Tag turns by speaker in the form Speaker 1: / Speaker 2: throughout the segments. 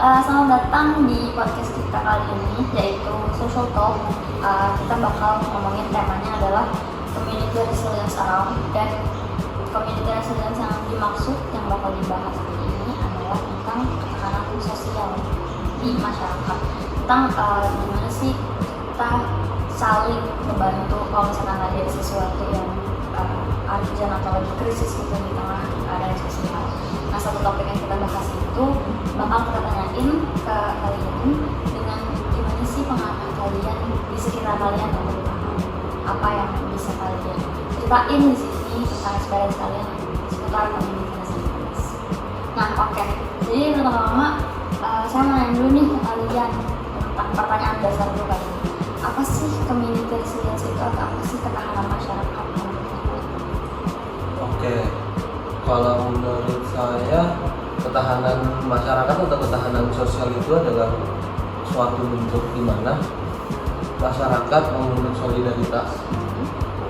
Speaker 1: Selamat datang di podcast kita kali ini, yaitu Social Talk. Kita bakal ngomongin temanya adalah Community Resilience Around, dan Community Resilience yang dimaksud yang bakal dibahas hari ini adalah tentang ketahanan sosial di masyarakat. Tentang gimana sih kita saling membantu kalau misalkan ada sesuatu yang urgent atau lagi krisis gitu di tengah keadaan sosial. Nah, satu topik yang kita bahas itu bakal kita tanyain ke kalian dengan gimana sih pengalaman kalian di sekitar kalian atau apa yang bisa kalian ceritain di sini tentang experience kalian seputar community resilience. Nah, oke. Jadi pertama-tama saya mau nanya dulu nih ke kalian tentang pertanyaan dasar dulu kali. Apa sih community resilience itu atau apa sih ketahanan masyarakat?
Speaker 2: Oke, kalau menurut saya ketahanan masyarakat atau ketahanan sosial itu adalah suatu bentuk di mana masyarakat membentuk solidaritas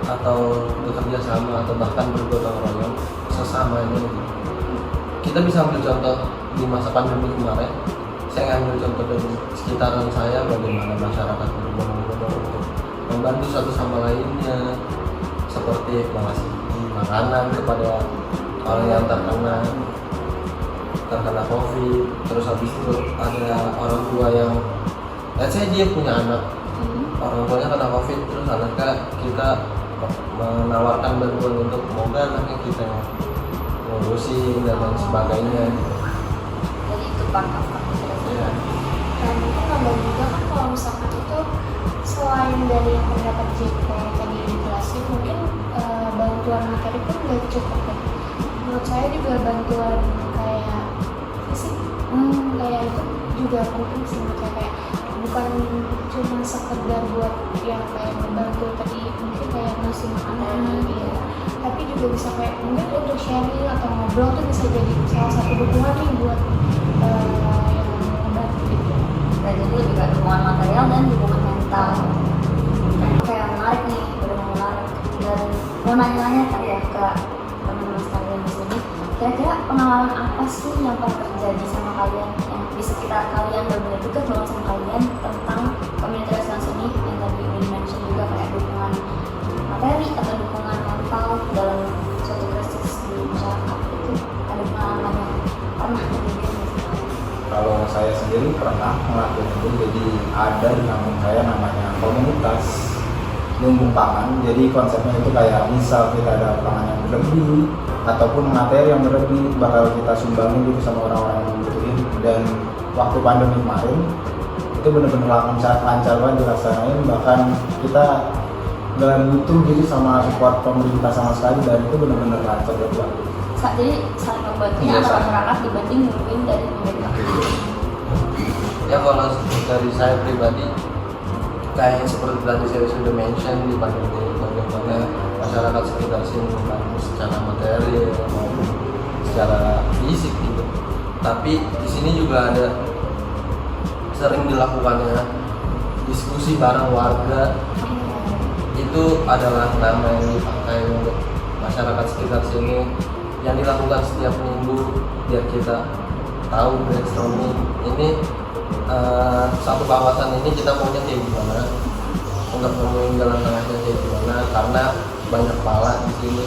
Speaker 2: atau bekerja sama atau bahkan bergotong royong sesamanya. Kita bisa ambil contoh di masa pandemi kemarin. Saya ambil contoh dari sekitaran saya bagaimana masyarakat berbondong-bondong untuk membantu satu sama lainnya, seperti mengasih makanan kepada orang yang terkena COVID. Terus habis itu ada orang tua yang let's say dia punya anak, orang tuanya kena COVID, terus anaknya kita menawarkan bantuan untuk semoga anaknya kita ngurusin dan lain sebagainya.
Speaker 1: Jadi itu part of
Speaker 2: Ya.
Speaker 3: Dan mungkin tambah juga kan kalau misalkan itu selain dari yang mendapat kayak tadi dijelasin, mungkin bantuan materi pun nggak cukup kan. Menurut saya juga bantuan kayak fisik kayak itu juga penting sih, kayak bukan cuma sekedar buat yang kayak membantu tadi mungkin kayak ngasih makanan gitu, tapi juga bisa kayak mungkin untuk sharing atau ngobrol tuh bisa jadi salah satu dukungan nih buat yang membantu gitu.
Speaker 1: Nah, jadi lebih ke dukungan material dan dukungan mental. Kayak menarik nih, udah menarik. Dan mau nanya-nanya kali ya ke teman-teman sekalian di sini. Kira-kira pengalaman apa sih yang pernah terjadi sama kalian yang di sekitar kalian dan benar juga banget sama kalian tentang community resilience ini yang tadi udah mention juga kayak dukungan materi atau dukungan mental dalam suatu krisis di masyarakat itu, ada pengalaman yang pernah terjadi?
Speaker 4: Kalau saya sendiri pernah ngelakuin itu, jadi ada di kampung saya namanya komunitas lumbung pangan. Jadi konsepnya itu kayak misal kita ada pangan yang berlebih ataupun materi yang berlebih bakal kita sumbangin gitu sama orang-orang yang membutuhin. Dan waktu pandemi kemarin itu benar-benar lancar banget dilaksanain, bahkan kita gak butuh gitu sama support pemerintah sama sekali, dan itu benar-benar lancar banget.
Speaker 1: Jadi saling membantunya antara masyarakat dibanding nungguin dari pemerintah.
Speaker 2: Ya, kalau dari saya pribadi kayak seperti tadi saya sudah mention di pandemi, bagaimana masyarakat sekitar sini membantu secara materi maupun secara fisik gitu. Tapi di sini juga ada sering dilakukannya diskusi bareng warga. Itu adalah nama yang dipakai untuk masyarakat sekitar sini, yang dilakukan setiap minggu biar kita tahu brainstorming ini satu kawasan ini kita punya kayak gimana, untuk nemuin jalan tengahnya kayak gimana, karena banyak pala di sini,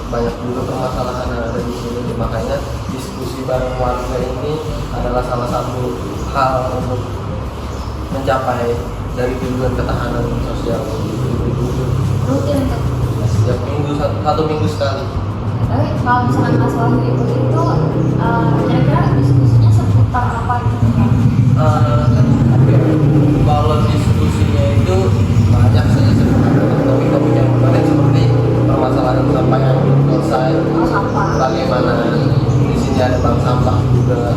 Speaker 2: banyak juga permasalahan yang ada di sini. Makanya diskusi bareng warga ini adalah salah satu hal untuk mencapai dari tujuan ketahanan sosial
Speaker 1: Rutin tuh.
Speaker 2: setiap minggu, satu minggu sekali.
Speaker 1: Tapi kalau misalkan masalah itu kira-kira diskusinya seputar apa gitu kan?
Speaker 2: Kalau diskusinya itu banyak saja topik-topik yang menarik, seperti permasalahan sampah yang belum selesai, bagaimana di sini ada bank sampah juga,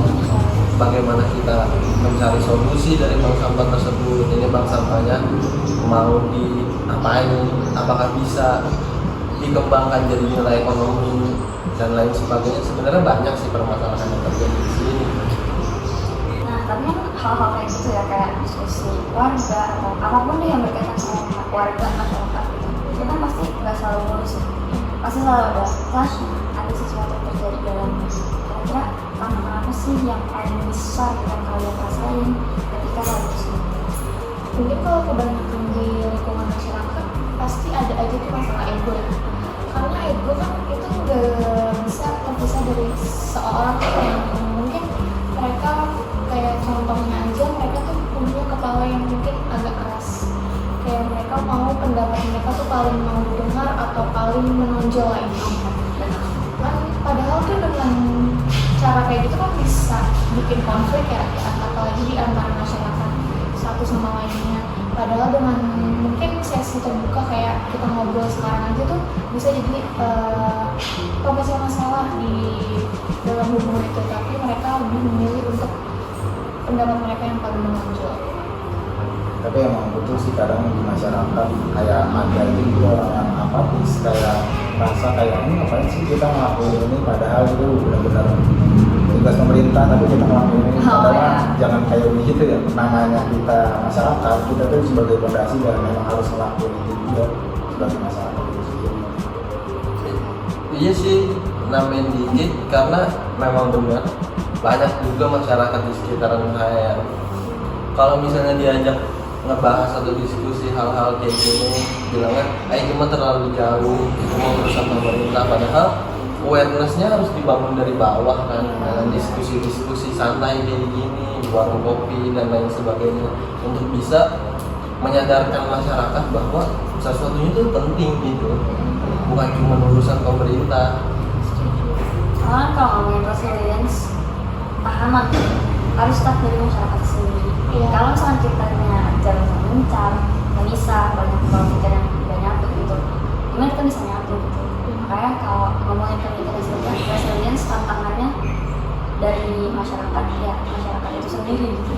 Speaker 2: bagaimana kita mencari solusi dari bank sampah tersebut. Ini bank sampahnya mau diapain, apakah bisa dikembangkan jadi nilai ekonomi dan lain sebagainya. Sebenarnya banyak sih permasalahan yang terjadi di sini.
Speaker 1: Nah, tapi kan hal-hal kayak gitu ya, kayak diskusi warga atau apapun deh yang berkaitan sama warga masyarakat gitu, itu kan pasti nggak selalu mulus ya. Pasti selalu ada clash, ada sesuatu yang terjadi dalam. Kira-kira tantangan apa sih yang paling besar yang kalian rasain ketika hal itu semua?
Speaker 3: Mungkin kalau kebanyakan di lingkungan masyarakat pasti ada aja tuh masalah ego ya. Karena ego kan itu nggak bisa terpisah dari seorang yang mungkin mereka kayak contohnya aja mereka tuh punya kepala yang mungkin agak keras. Kayak mereka mau pendapat mereka tuh paling mau didengar atau paling menonjol lah itu. Kan padahal tuh dengan cara kayak gitu kan bisa bikin konflik ya, apalagi di antara masyarakat satu sama lainnya. Padahal dengan mungkin sesi terbuka kayak kita ngobrol sekarang aja tuh bisa jadi pemecah masalah di dalam hubungan itu, tapi mereka lebih memilih untuk pendapat mereka yang paling menonjol.
Speaker 4: Tapi emang betul sih kadang di masyarakat kayak ada juga orang yang apatis, kayak merasa kayak ini ngapain sih kita ngelakuin ini, padahal itu benar-benar tugas pemerintah tapi kita ngelakuin ini. Padahal jangan kayak begitu ya, namanya kita masyarakat, kita tuh sebagai fondasi dan memang harus ngelakuin itu juga sebagai masyarakat itu sendiri.
Speaker 2: Iya sih, namain dikit karena memang benar banyak juga masyarakat di sekitaran saya kalau misalnya diajak ngebahas atau diskusi hal-hal kayak gini bilangnya itu mah terlalu jauh, itu mau urusan pemerintah, padahal awareness-nya harus dibangun dari bawah kan, dengan diskusi-diskusi santai kayak gini di warung kopi dan lain sebagainya untuk bisa menyadarkan masyarakat bahwa sesuatunya itu penting gitu, bukan cuma urusan pemerintah.
Speaker 1: Soalnya kalau ngomongin resilience, pahaman harus start dari masyarakat sendiri. Kalau misalnya kitanya jangan mencar, memisah, banyak pola pikir yang tidak nyatu gitu, gimana kita bisa nyatu gitu? Makanya kalau ngomongin pendidikan resilience, tantangannya dari masyarakat ya, masyarakat itu sendiri gitu.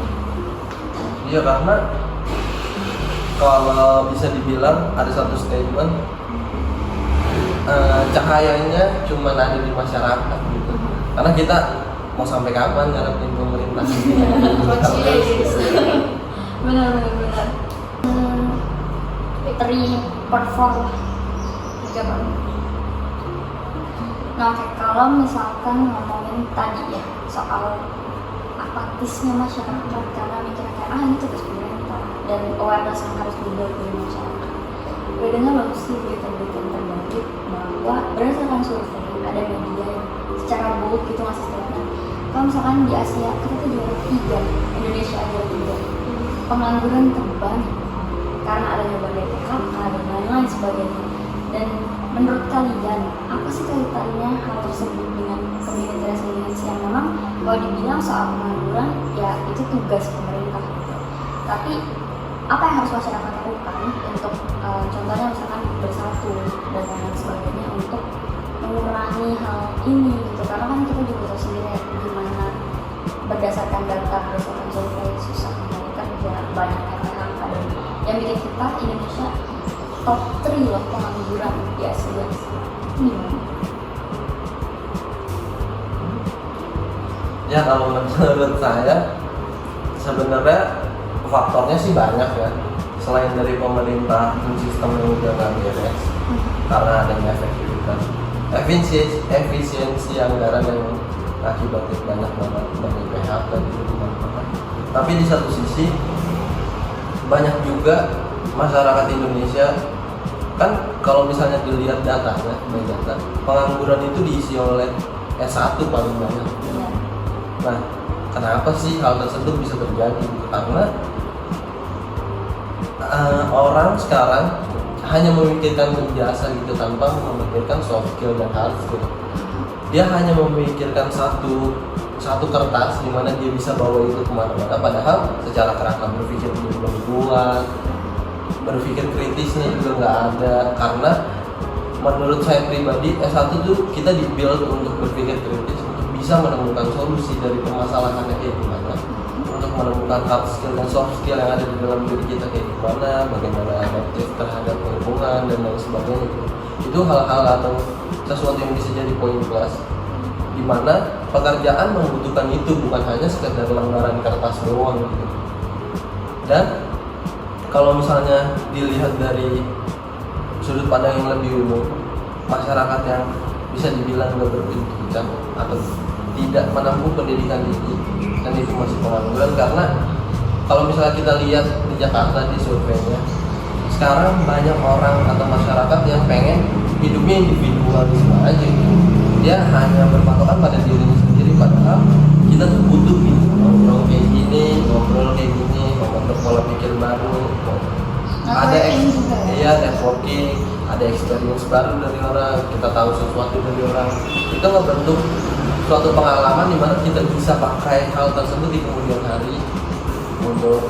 Speaker 2: Iya, karena kalau bisa dibilang ada satu statement cahayanya cuma ada di masyarakat gitu. Karena kita mau sampai kapan ngarepin pemerintah
Speaker 1: benar. Perform juga banget. Nah, oke, kalau misalkan ngomongin tadi ya soal apatisnya masyarakat karena mikirnya kayak ini tugas pemerintah dan awareness yang harus dibuat dari masyarakat. Gue dengar loh sih berita-berita terbaru bahwa berdasarkan survei ada media yang secara bold gitu ngasih statement kalau misalkan di Asia kita tuh juara 3, Indonesia juara 3, pengangguran terbanyak karena adanya berbagai PHK dan lain-lain sebagainya. Dan menurut kalian apa sih kaitannya hal tersebut dengan community resilience yang memang kalau dibilang soal pengangguran ya itu tugas pemerintah gitu. Tapi apa yang harus masyarakat lakukan untuk contohnya misalkan bersatu dan lain sebagainya untuk mengurangi hal ini gitu, karena kan kita juga tahu sendiri ya, gimana berdasarkan data berdasarkan survei susah menemukan banyak PHK dan yang bikin kita Indonesia top 3 loh pengangguran di Asia.
Speaker 2: Ya kalau menurut saya sebenarnya faktornya sih banyak ya, selain dari pemerintah sistem yang udah nggak beres karena adanya efisiensi anggaran yang akibatnya banyak banget dari PHK gitu di mana-mana. Tapi di satu sisi banyak juga masyarakat Indonesia kan kalau misalnya dilihat datanya, pengangguran itu diisi oleh S1 paling banyak. Nah, kenapa sih hal tersebut bisa terjadi? Karena orang sekarang hanya memikirkan ijazah gitu tanpa memikirkan soft skill dan hard skill. Dia hanya memikirkan satu kertas di mana dia bisa bawa itu kemana-mana, padahal secara kerangka berpikir dia belum kuat, berpikir kritisnya juga nggak ada. Karena menurut saya pribadi S1 tuh kita di-build untuk berpikir kritis, untuk bisa menemukan solusi dari permasalahannya kayak gimana, untuk menemukan hard skill dan soft skill yang ada di dalam diri kita kayak gimana, bagaimana adaptif terhadap lingkungan dan lain sebagainya. Itu hal-hal atau sesuatu yang bisa jadi poin plus, di mana pekerjaan membutuhkan itu, bukan hanya sekedar lembaran kertas doang gitu. Dan kalau misalnya dilihat dari sudut pandang yang lebih umum, masyarakat yang bisa dibilang nggak berpendidikan atau tidak menempuh pendidikan tinggi, dan itu masih pengangguran. Karena kalau misalnya kita lihat di Jakarta di surveinya, sekarang banyak orang atau masyarakat yang pengen hidupnya individualisme aja gitu. Dia hanya berpatokan pada dirinya sendiri, padahal kita tuh butuh gitu ngobrol kayak gini, membentuk pola pikir baru, ada networking, ada experience baru dari orang, kita tahu sesuatu dari orang, kita membentuk suatu pengalaman di mana kita bisa pakai hal tersebut di kemudian hari untuk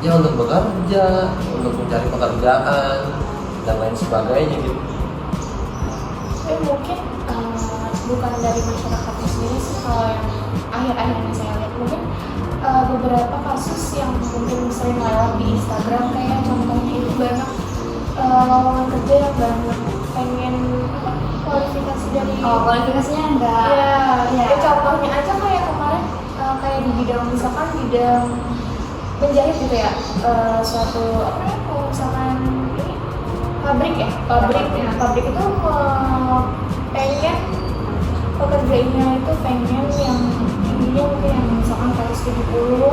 Speaker 2: bekerja, untuk mencari pekerjaan dan lain sebagainya gitu.
Speaker 3: Tapi mungkin bukan dari masyarakatnya sendiri sih, kalau yang akhir-akhir ini saya lihat mungkin beberapa kasus yang mungkin sering lewat di Instagram, kayak contohnya itu banyak lowongan kerja yang banyak pengen kualifikasi dari
Speaker 1: kualifikasinya enggak
Speaker 3: ya contohnya aja kayak kemarin kayak di bidang misalkan bidang penjahit gitu ya, suatu kalau misalkan ini pabrik itu pengen pekerjaannya itu pengen yang ininya mungkin yang misalkan kayak 70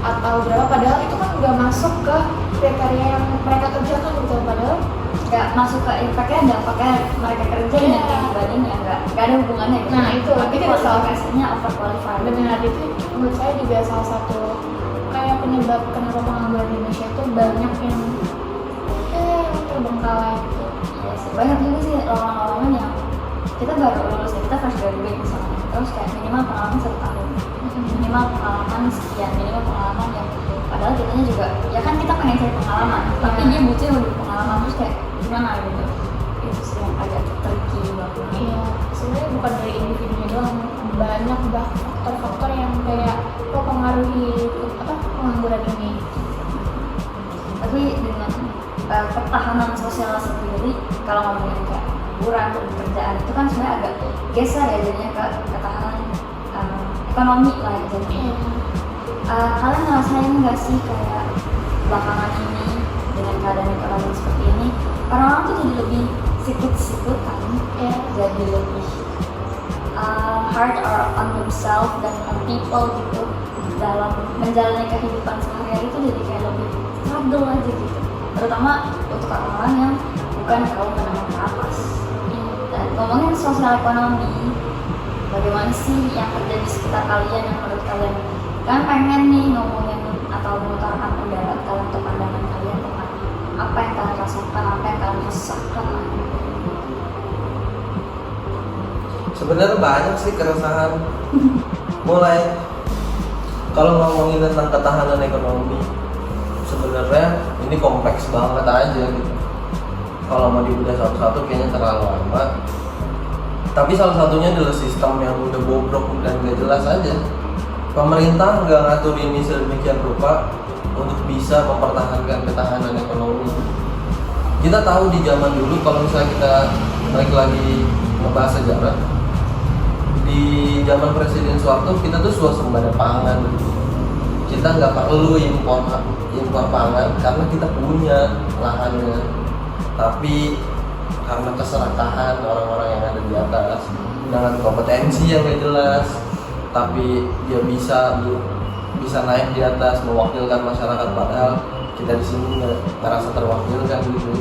Speaker 3: atau berapa, padahal itu kan nggak masuk ke kriteria yang mereka kerjakan gitu, padahal
Speaker 1: nggak masuk ke pakaian mereka kerja
Speaker 3: Iya.
Speaker 1: dan dibanding ya nggak ada hubungannya gitu.
Speaker 3: Nah, itu
Speaker 1: tapi
Speaker 3: kan
Speaker 1: kualifikasinya overqualified.
Speaker 3: benar, itu menurut saya juga salah satu kayak penyebab kenapa pengangguran di Indonesia itu banyak yang terbengkalai gitu.
Speaker 1: Iya sih, banyak juga sih lowongan yang kita baru lulus, kita fresh graduate misalnya, terus kayak minimal pengalaman 1 tahun, minimal pengalaman sekian, minimal pengalaman yang padahal kitanya juga ya kan kita pengen cari pengalaman, tapi dia butuh lebih pengalaman, terus kayak gimana gitu. Itu sih yang agak tricky banget.
Speaker 3: Iya, sebenarnya bukan dari individunya doang, banyak faktor-faktor yang kayak mempengaruhi pengangguran ini.
Speaker 1: Tapi dengan ketahanan sosial sendiri, kalau ngomongin kayak pengangguran pekerjaan itu kan sebenarnya agak geser ya jadinya ke ketahanan ekonomi lah ya jadinya. Kalian ngerasain nggak sih kayak belakangan ini dengan keadaan ekonomi seperti ini, orang-orang tuh jadi lebih sikut-sikutan ya, jadi lebih hard on themselves dan on people gitu dalam menjalani kehidupan sehari-hari itu, jadi kayak lebih struggle aja gitu, terutama untuk orang-orang yang bukan kaum menengah ke atas. Dan ngomongin sosial ekonomi, bagaimana sih yang terjadi di sekitar kalian yang menurut kalian pengen nih ngomongin atau mengutarakan pendapat kalian atau pandangan kalian tentang apa yang kalian rasakan, apa yang kalian rasakan.
Speaker 2: Sebenarnya banyak sih keresahan. Mulai kalau ngomongin tentang ketahanan ekonomi, sebenarnya ini kompleks banget aja gitu. Kalau mau dibedah satu-satu kayaknya terlalu lama. Tapi salah satunya adalah sistem yang udah bobrok dan gak jelas aja. Pemerintah nggak ngatur ini sedemikian rupa untuk bisa mempertahankan ketahanan ekonomi. Kita tahu di zaman dulu, kalau misalnya kita balik lagi ngebahas sejarah, di zaman Presiden Soeharto kita tuh swasembada pangan. Kita nggak perlu impor pangan karena kita punya lahannya. Tapi karena keserakahan orang-orang yang ada di atas dengan kompetensi yang gak jelas, tapi dia bisa naik di atas mewakilkan masyarakat, padahal kita di sini nggak merasa terwakilkan gitu.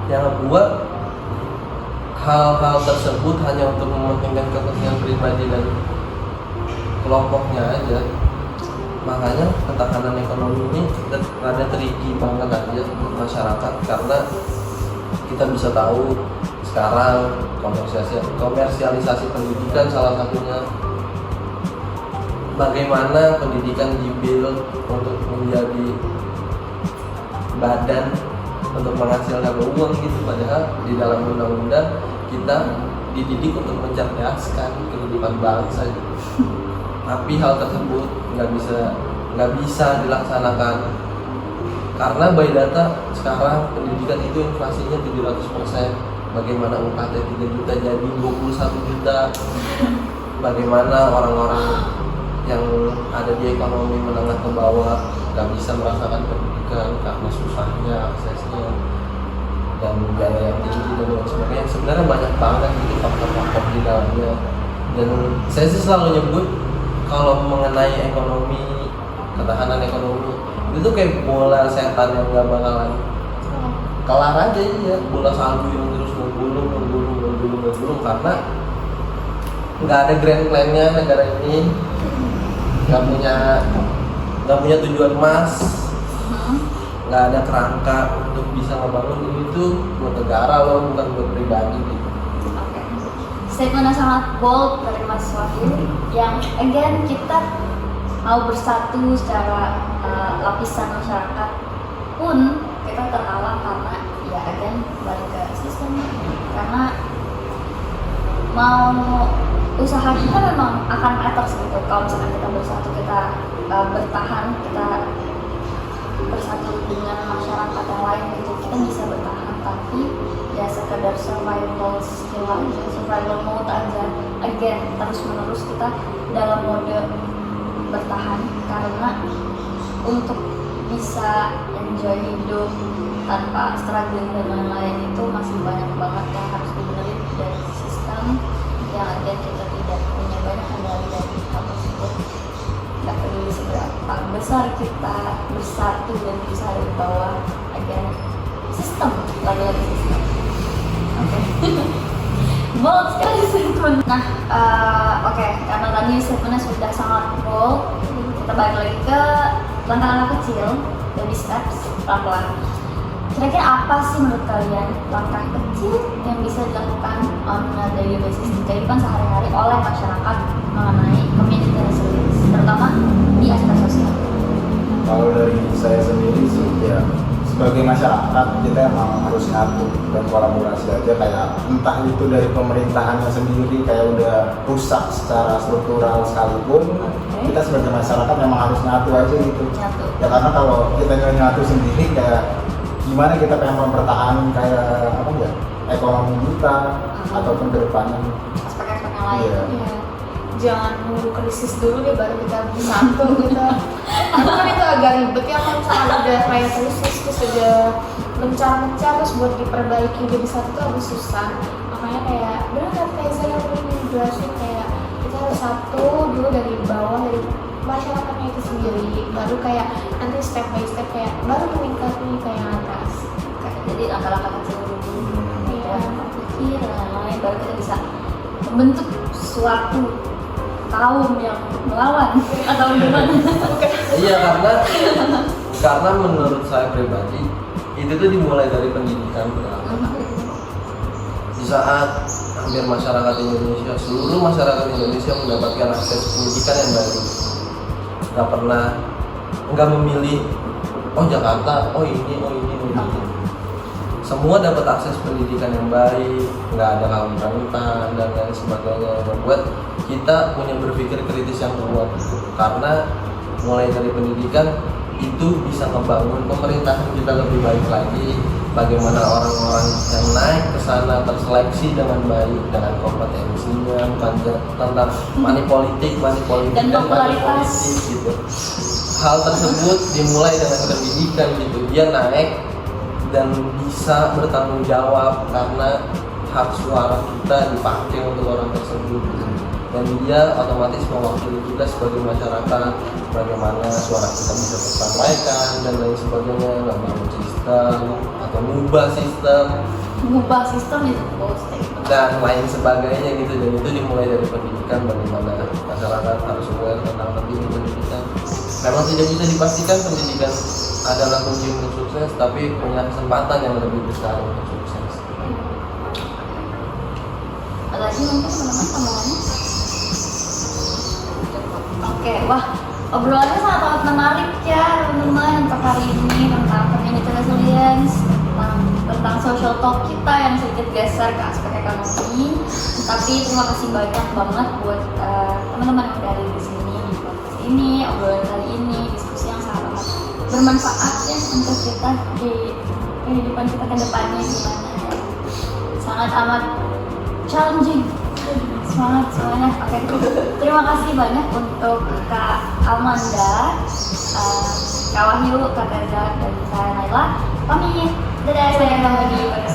Speaker 2: Yang buat hal-hal tersebut hanya untuk mementingkan kepentingan pribadi dan kelompoknya aja. Makanya ketahanan ekonomi ini rada tricky banget aja untuk masyarakat, karena kita bisa tahu sekarang komersialisasi pendidikan salah satunya. Bagaimana pendidikan dibuild untuk menjadi badan untuk menghasilkan uang gitu, padahal di dalam undang-undang kita dididik untuk mencerdaskan kehidupan bangsa gitu. Tapi hal tersebut nggak bisa dilaksanakan karena by data sekarang pendidikan itu inflasinya 700%. Bagaimana UKT 3 juta jadi 21 juta? Bagaimana orang-orang yang ada di ekonomi menengah ke bawah nggak bisa merasakan pendidikan karena susahnya aksesnya dan biaya yang tinggi dan lain sebagainya. Sebenarnya banyak banget gitu faktor-faktor di dalamnya. Dan saya sih selalu nyebut kalau mengenai ekonomi, ketahanan ekonomi itu tuh kayak bola setan yang nggak bakalan kelar aja ya, bola salju yang terus menggulung karena nggak ada grand plan-nya negara ini, nggak punya tujuan emas, nggak ada kerangka untuk bisa ngebangun ini tuh buat negara loh, bukan buat pribadi gitu.
Speaker 1: Oke. Statement yang sangat bold dari Mas Wahyu yang again kita mau bersatu secara lapisan masyarakat pun kita terhalang karena ya again balik ke sistem, karena mau usaha kita memang akan matters gitu. Kalau misalkan kita bersatu, kita bertahan, kita bersatu dengan masyarakat yang lain gitu, kita bisa bertahan. Tapi ya sekedar survival skill aja, survival mode aja, again terus menerus kita dalam mode bertahan, karena untuk bisa enjoy hidup tanpa struggling dan lain-lain itu masih banyak banget yang harus dibenerin dari sistem yang again kita tidak punya banyak kendali dari hal tersebut. Gak peduli seberapa besar kita bersatu dan bisa ada di bawah again sistem, lagi-lagi sistem. Oke. Bold sekali statement. Nah, oke, karena tadi statementnya sudah sangat bold, kita balik lagi ke langkah-langkah kecil, baby steps, pelan-pelan. Kira-kira apa sih menurut kalian langkah kecil yang bisa dilakukan on a daily basis di kehidupan sehari-hari oleh masyarakat mengenai community resilience, terutama di aspek sosial?
Speaker 4: Kalau dari saya sendiri sih ya, sebagai masyarakat kita emang harus nyatu dan kolaborasi aja, kayak entah itu dari pemerintahannya sendiri kayak udah rusak secara struktural sekalipun, kita sebagai masyarakat memang harus nyatu aja gitu.
Speaker 1: Nyatu.
Speaker 4: Ya karena kalau kita nggak nyatu sendiri, kayak gimana kita pengen mempertahankan kayak apa ya, ekonomi kita ataupun kedepannya.
Speaker 1: Aspek-aspek yang lain.
Speaker 4: Iya.
Speaker 3: Iya. Jangan nunggu krisis dulu deh baru kita bersatu gitu. Karena kan itu agak ribet ya, kalau misalnya udah kayak krisis terus udah mencar terus buat diperbaiki jadi satu tuh agak susah. Makanya kayak bener kata Teza yang tadi dijelasin, kayak kita harus satu dulu dari bawah, dari masyarakatnya itu sendiri, baru kayak nanti step by step kayak baru meningkat nih ke yang atas.
Speaker 1: Jadi langkah-langkah kecil dulu,
Speaker 3: Iya.
Speaker 1: pikir dan lain-lain, baru kita bisa membentuk suatu kaum yang melawan atau gimana?
Speaker 2: Iya, karena menurut saya pribadi itu tuh dimulai dari pendidikan pertama. Di saat hampir masyarakat Indonesia, seluruh masyarakat Indonesia mendapatkan akses pendidikan yang baik, nggak memilih oh Jakarta, oh ini. Semua dapat akses pendidikan yang baik, nggak ada kaum rentan dan lain sebagainya, yang membuat kita punya berpikir kritis yang kuat. Karena mulai dari pendidikan itu bisa ngebangun pemerintahan kita lebih baik lagi. Bagaimana orang-orang yang naik ke sana terseleksi dengan baik, dengan kompetensinya, bukan tentang money politik
Speaker 1: Dan popularitas
Speaker 2: gitu. Hal tersebut dimulai dengan pendidikan gitu. Dia naik dan bisa bertanggung jawab karena hak suara kita dipakai untuk orang tersebut, dan dia otomatis mewakili kita sebagai masyarakat, bagaimana suara kita bisa tersampaikan dan lain sebagainya, membangun sistem atau mengubah sistem
Speaker 1: itu statement.
Speaker 2: dan lain sebagainya gitu. Dan itu dimulai dari pendidikan, bagaimana masyarakat harus aware tentang pentingnya pendidikan. Memang tidak bisa dipastikan pendidikan adalah kunci untuk sukses, tapi punya kesempatan yang lebih besar untuk sukses.
Speaker 1: Lagi mungkin teman-teman tambahannya? Oke, wah obrolannya sangat menarik ya teman-teman untuk hari ini tentang community resilience, tentang social talk kita yang sedikit geser ke aspek ekonomi. Tapi terima kasih banyak banget buat teman-teman yang udah ada di sini di podcast ini, obrolan kali ini, diskusi yang sangat bermanfaat ya untuk kita di kehidupan kita ke depannya gimana ya. Sangat amat challenging. Semangat semuanya. Oke. Terima kasih banyak untuk Kak Amanda, Kak Wahyu, Kak Teza, dan Kak Naila. Pamit. Dadah. Saya kembali pada